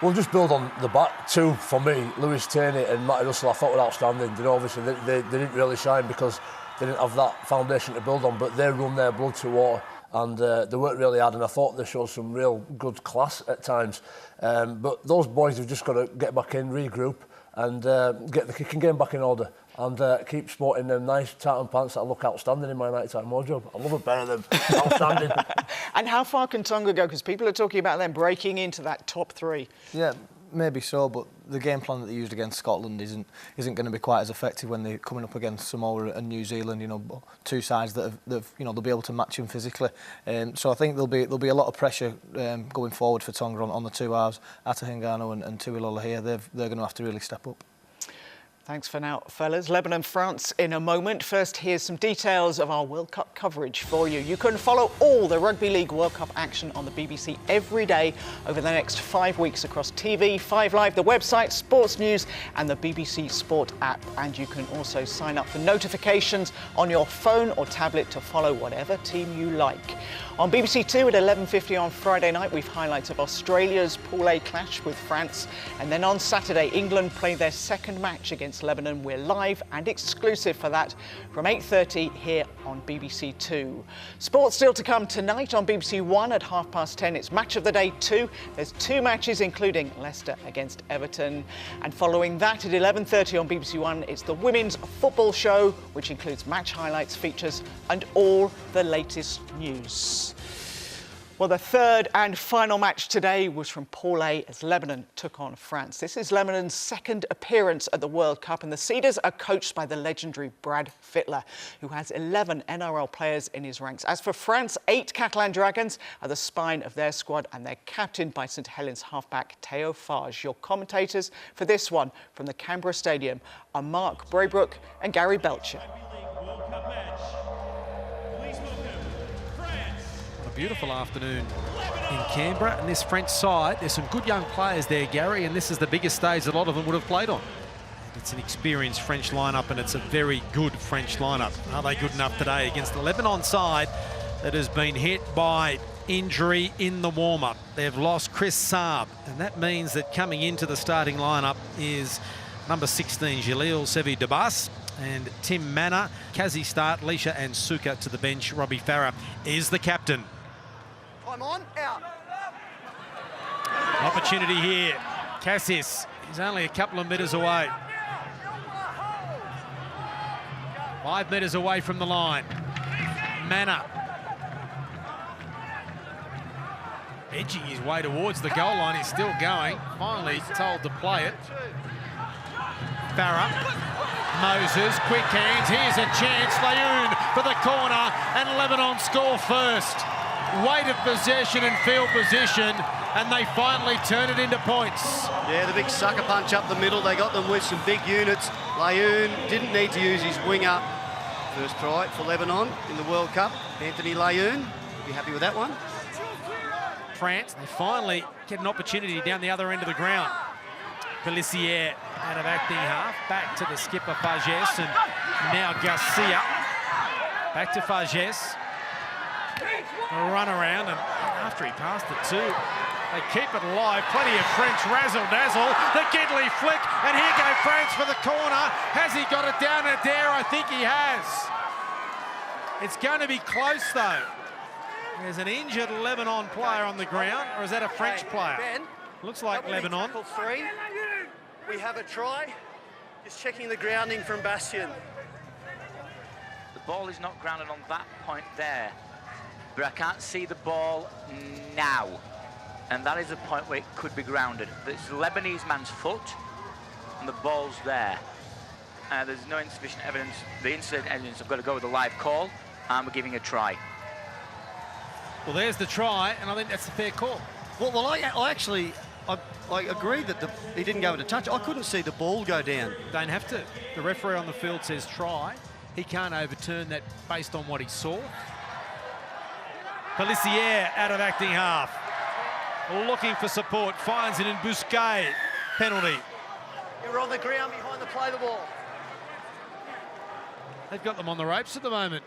We'll just build on the back two. For me, Lewis Tainey and Matty Russell, I thought were outstanding. Obviously they didn't really shine because they didn't have that foundation to build on, but they run their blood to water, and they worked really hard, and I thought they showed some real good class at times. But those boys have just got to get back in, regroup, and get the kicking game back in order, and keep sporting them nice tartan pants that look outstanding in my nighttime wardrobe. I love a pair of them. Outstanding. And how far can Tonga go? Because people are talking about them breaking into that top 3. Yeah, maybe so, but the game plan that they used against Scotland isn't going to be quite as effective when they're coming up against Samoa and New Zealand. Two sides that they'll be able to match them physically. So I think there'll be a lot of pressure going forward for Tonga on the two halves. Ata Hingano and Tuilola here, they're going to have to really step up. Thanks for now, fellas. Lebanon, France in a moment. First, here's some details of our World Cup coverage for you. You can follow all the Rugby League World Cup action on the BBC every day over the next 5 weeks across TV, 5 Live, the website, Sports News and the BBC Sport app. And you can also sign up for notifications on your phone or tablet to follow whatever team you like. On BBC Two at 11:50 on Friday night, we've highlights of Australia's Pool A clash with France. And then on Saturday, England play their second match against Lebanon. We're live and exclusive for that from 8:30 here on BBC Two. Sports still to come tonight on BBC One at 10:30. It's Match of the Day 2. There's 2 matches, including Leicester against Everton. And following that at 11:30 on BBC One, it's the Women's Football Show, which includes match highlights, features and all the latest news. Well, the third and final match today was from Pool A as Lebanon took on France. This is Lebanon's second appearance at the World Cup, and the Cedars are coached by the legendary Brad Fittler, who has 11 NRL players in his ranks. As for France, 8 Catalan Dragons are the spine of their squad, and they're captained by St Helens halfback Theo Farge. Your commentators for this one from the Canberra Stadium are Mark Braybrook and Gary Belcher. Beautiful afternoon in Canberra, and this French side, there's some good young players there, Gary, and this is the biggest stage a lot of them would have played on. It's an experienced French lineup, and it's a very good French lineup. Are they good enough today against the Lebanon side that has been hit by injury in the warm-up? They've lost Chris Saab, and that means that coming into the starting lineup is number 16 Jalil Sevi-Dabas and Tim Manor, Kazi Start, Leisha and Suka to the bench. Robbie Farah is the captain. Time on, out. Opportunity here. Cassis is only a couple of metres away. 5 metres away from the line. Manor edging his way towards the goal line. He's still going. Finally told to play it. Farah. Moses, quick hands. Here's a chance. Layoun for the corner, and Lebanon score first. Weight of possession and field position, and they finally turn it into points. Yeah, the big sucker punch up the middle. They got them with some big units. Layoun didn't need to use his winger. First try for Lebanon in the World Cup. Anthony Layoun, be happy with that one. France, they finally get an opportunity down the other end of the ground. Pelissier out of acting half, back to the skipper Farges, and now Garcia. Back to Farges. A run around, and after he passed it too, they keep it alive. Plenty of French razzle-dazzle. The Gidley flick, and here go France for the corner. Has he got it down at there? I think he has. It's going to be close though. There's an injured Lebanon player on the ground, or is that a French player? Ben, looks like Lebanon. Three. We have a try. Just checking the grounding from Bastien. The ball is not grounded on that point there, but I can't see the ball now, and that is a point where it could be grounded. It's the Lebanese man's foot, and the ball's there. There's no insufficient evidence. The insufficient evidence have got to go with a live call, and we're giving a try. Well, there's the try, and I think that's the fair call. Well, I actually agree that he didn't go into touch. I couldn't see the ball go down. Don't have to. The referee on the field says try. He can't overturn that based on what he saw. Pelissier out of acting half. Looking for support. Finds it in Bousquet. Penalty. You're on the ground behind the play the ball. They've got them on the ropes at the moment.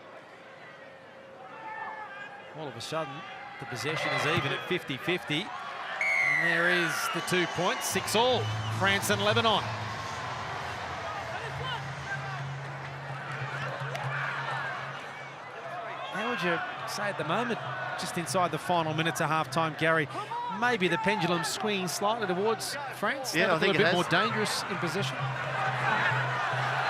All of a sudden, the possession is even at 50-50. And there is the 2 points, 6-all, France and Lebanon. How would you say at the moment, just inside the final minutes of half-time, Gary, maybe the pendulum swinging slightly towards France? Yeah, I think a bit more dangerous in possession.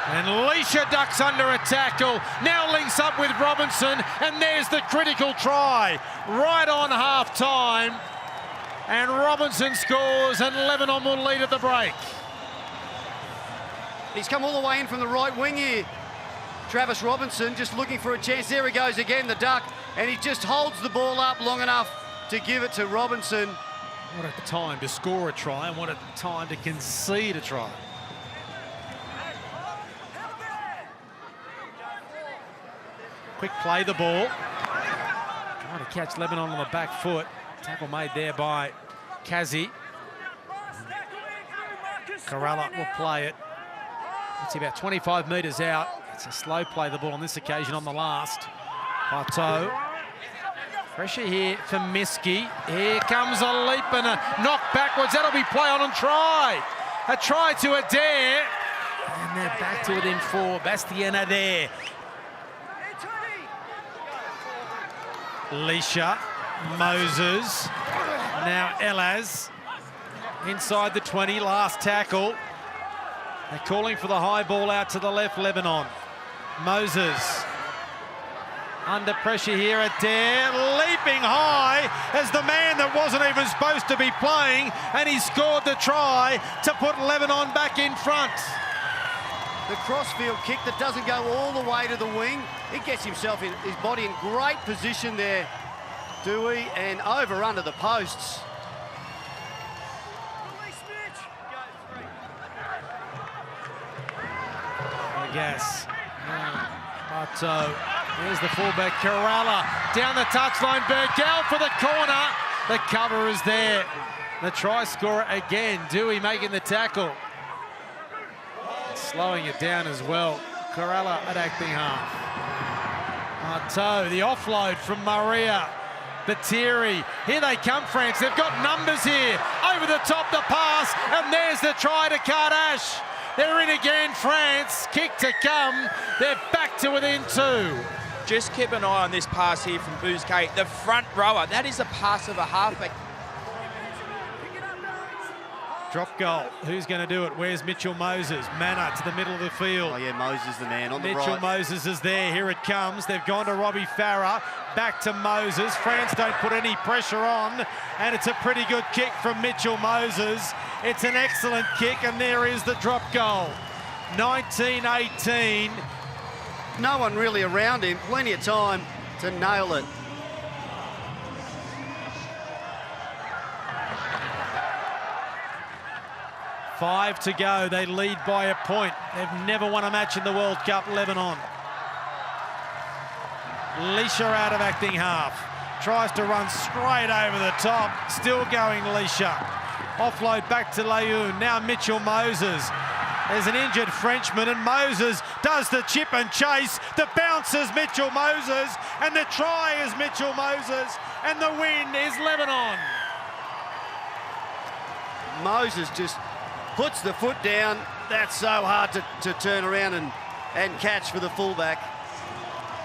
And Leisha ducks under a tackle, now links up with Robinson, and there's the critical try, right on half-time. And Robinson scores, and Lebanon will lead at the break. He's come all the way in from the right wing here. Travis Robinson just looking for a chance. There he goes again, the duck, and he just holds the ball up long enough to give it to Robinson. What a time to score a try, and what a time to concede a try. Quick play the ball. Trying to catch Lebanon on the back foot. Tackle made there by Kazi. Caralla will play it. It's about 25 metres out. It's a slow play the ball on this occasion on the last. Bartow. Pressure here for Miski. Here comes a leap and a knock backwards. That'll be play on and try. A try to Adair. And they're back to within 4. Bastien Adair. Leisha. Moses. Now Elaz. Inside the 20. Last tackle. They're calling for the high ball out to the left, Lebanon. Moses. Under pressure here, Adair leaping high as the man that wasn't even supposed to be playing, and he scored the try to put Lebanon back in front. The crossfield kick that doesn't go all the way to the wing. He gets himself in his body in great position there, Dewey, and over under the posts. Gas. Bartow. There's the fullback, Caralla. Down the touchline, Burgell for the corner. The cover is there. The try scorer again, Dewey making the tackle. Slowing it down as well. Caralla at acting half. Bartow, the offload from Maria. Batiri. Here they come, France. They've got numbers here. Over the top, the pass, and there's the try to Kardash. They're in again, France. Kick to come. They're back to within 2. Just keep an eye on this pass here from Bouzquet, the front rower. That is a pass of a halfback. Drop goal. Who's going to do it? Where's Mitchell Moses? Manna to the middle of the field. Oh, yeah, Moses the man on the right. Mitchell Moses is there. Here it comes. They've gone to Robbie Farah. Back to Moses. France don't put any pressure on. And it's a pretty good kick from Mitchell Moses. It's an excellent kick, and there is the drop goal. 19-18. No one really around him. Plenty of time to nail it. Five to go. They lead by a point. They've never won a match in the World Cup, Lebanon. Leisha out of acting half. Tries to run straight over the top. Still going Leisha. Offload back to Layoun. Now Mitchell Moses. There's an injured Frenchman, and Moses does the chip and chase. The bounce is Mitchell Moses, and the try is Mitchell Moses, and the win is Lebanon. Moses just puts the foot down. That's so hard to turn around and catch for the fullback.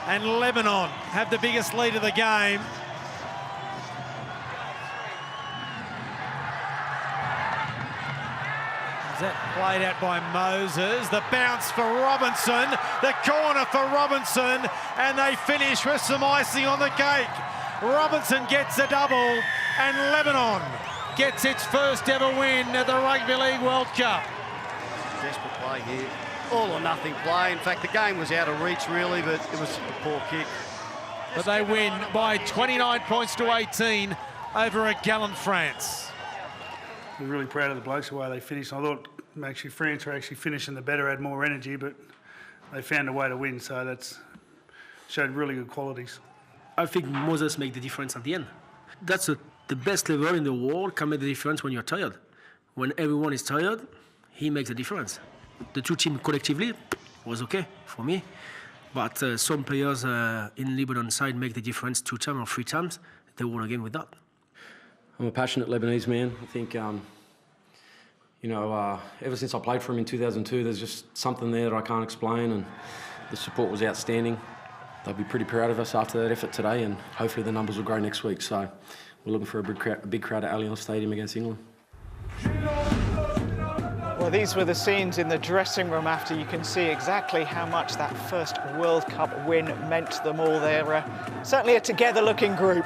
And Lebanon have the biggest lead of the game. That played out by Moses. The bounce for Robinson. The corner for Robinson. And they finish with some icing on the cake. Robinson gets a double. And Lebanon gets its first ever win at the Rugby League World Cup. Desperate play here. All or nothing play. In fact, the game was out of reach, really, but it was a poor kick. But they win by 29 points to 18 over a gallant France. We're really proud of the blokes, the way they finished. I thought actually France were actually finishing the better, had more energy, but they found a way to win, so that's showed really good qualities. I think Moses made the difference at the end. That's the best level in the world, can make the difference when you're tired. When everyone is tired, he makes the difference. The two teams collectively was okay for me, but some players in Lebanon side make the difference 2 times or 3 times. They won again with that. I'm a passionate Lebanese man. I think, ever since I played for him in 2002, there's just something there that I can't explain, and the support was outstanding. They'll be pretty proud of us after that effort today, and hopefully the numbers will grow next week. So we're looking for a big crowd at Allianz Stadium against England. Well, these were the scenes in the dressing room after. You can see exactly how much that first World Cup win meant to them all. They're certainly a together-looking group.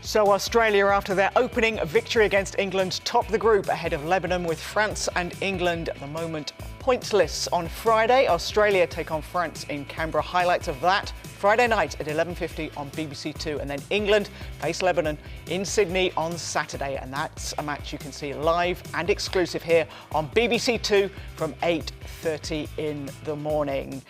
So Australia, after their opening victory against England, top the group ahead of Lebanon, with France and England at the moment points lists. On Friday, Australia take on France in Canberra. Highlights of that Friday night at 11:50 on BBC Two, and then England face Lebanon in Sydney on Saturday, and that's a match you can see live and exclusive here on BBC Two from 8:30 in the morning.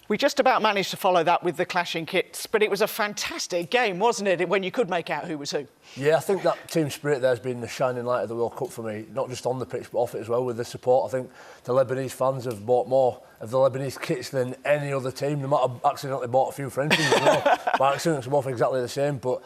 We just about managed to follow that with the clashing kits, but it was a fantastic game, wasn't it, when you could make out who was who? Yeah, I think that team spirit there has been the shining light of the World Cup for me, not just on the pitch but off it as well, with the support. I think the Lebanese fans have bought more of the Lebanese kits than any other team. They might have accidentally bought a few French ones as well. By accident, both exactly the same, but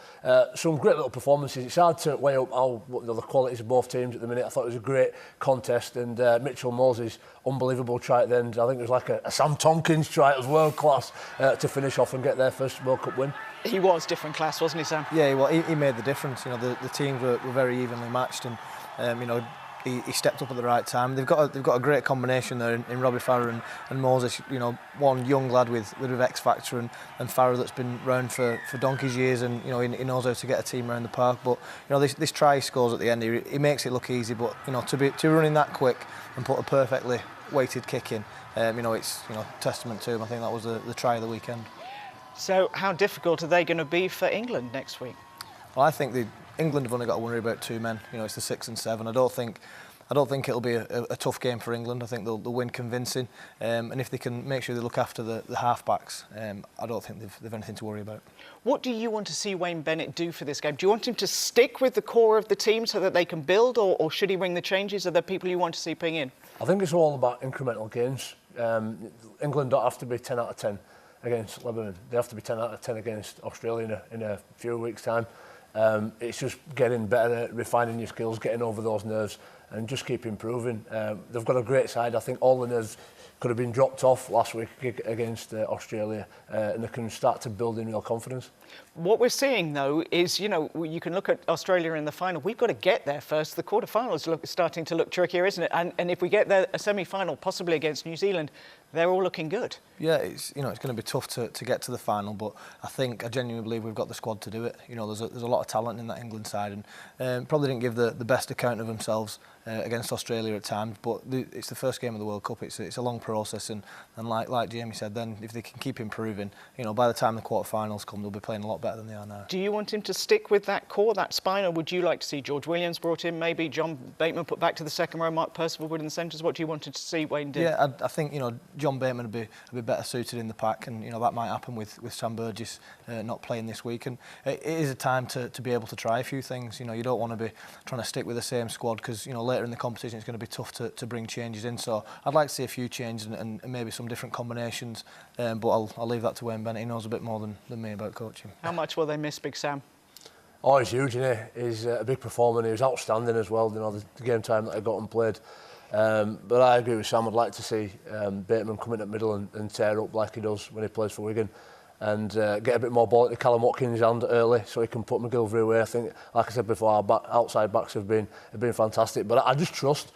some great little performances. It's hard to weigh up the qualities of both teams at the minute. I thought it was a great contest, and Mitchell Moses' unbelievable try at the end. I think it was like a Sam Tompkins try. It was world class to finish off and get their first World Cup win. He was different class, wasn't he, Sam? Yeah, well, he made the difference. You know, the teams were very evenly matched, and you know, he stepped up at the right time. They've got a great combination there in Robbie Farah and Moses. You know, one young lad with X factor, and Farah that's been round for donkey's years, and you know, he knows how to get a team around the park. But you know, this try he scores at the end, he makes it look easy. But you know, to run in that quick and put a perfectly weighted kick in, you know, it's testament to him. I think that was the try of the weekend. So how difficult are they going to be for England next week? Well, I think England have only got to worry about two men. You know, it's the 6 and 7. I don't think it'll be a tough game for England. I think they'll win convincing, and if they can make sure they look after the half-backs, I don't think they've anything to worry about. What do you want to see Wayne Bennett do for this game? Do you want him to stick with the core of the team so that they can build, or should he bring the changes? Are there people you want to see putting in? I think it's all about incremental gains. England don't have to be 10 out of 10 against Lebanon. They have to be 10 out of 10 against Australia in a few weeks' time. It's just getting better, refining your skills, getting over those nerves, and just keep improving. They've got a great side. I think all the nerves could have been dropped off last week against Australia, and they can start to build in real confidence. What we're seeing, though, is, you know, you can look at Australia in the final. We've got to get there first. The quarterfinals starting to look trickier, isn't it? And if we get there, a semi-final, possibly against New Zealand, they're all looking good. Yeah, it's going to be tough to get to the final, but I genuinely believe we've got the squad to do it. You know, there's a lot of talent in that England side, and probably didn't give the best account of themselves against Australia at times. But it's the first game of the World Cup. It's a long process, and like Jamie said, then if they can keep improving, you know, by the time the quarterfinals come, they'll be playing a lot better than they are now. Do you want him to stick with that core, that spine, or would you like to see George Williams brought in, maybe John Bateman put back to the second row, Mark Percival put in the centres? What do you want to see Wayne do? Yeah, I think, you know, John Bateman would be better suited in the pack, and you know that might happen with Sam Burgess not playing this week. And it is a time to be able to try a few things. You know, you don't want to be trying to stick with the same squad, because you know later in the competition it's going to be tough to bring changes in. So I'd like to see a few changes and maybe some different combinations. But I'll leave that to Wayne Bennett. He knows a bit more than me about coaching. How much will they miss Big Sam? Oh, he's huge, isn't he? He's a big performer. He was outstanding as well. You know, the game time that I got and played. But I agree with Sam. I'd like to see Bateman come in at middle and tear up like he does when he plays for Wigan, and get a bit more ball into Callum Watkins' hand early so he can put McGilvery away. I think, like I said before, our outside backs have been fantastic. But I just trust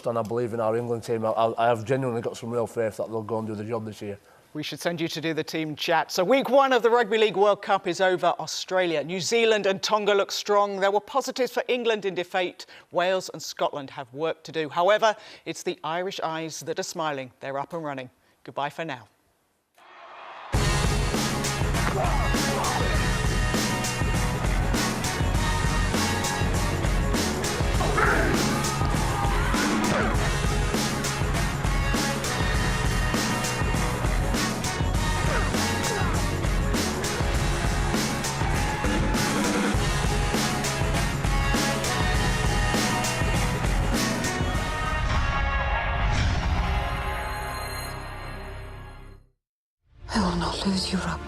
and I believe in our England team. I have genuinely got some real faith that they'll go and do the job this year. We should send you to do the team chat. So week 1 of the Rugby League World Cup is over. Australia, New Zealand and Tonga look strong. There were positives for England in defeat. Wales and Scotland have work to do. However, it's the Irish eyes that are smiling. They're up and running. Goodbye for now. I will not lose you, Rob.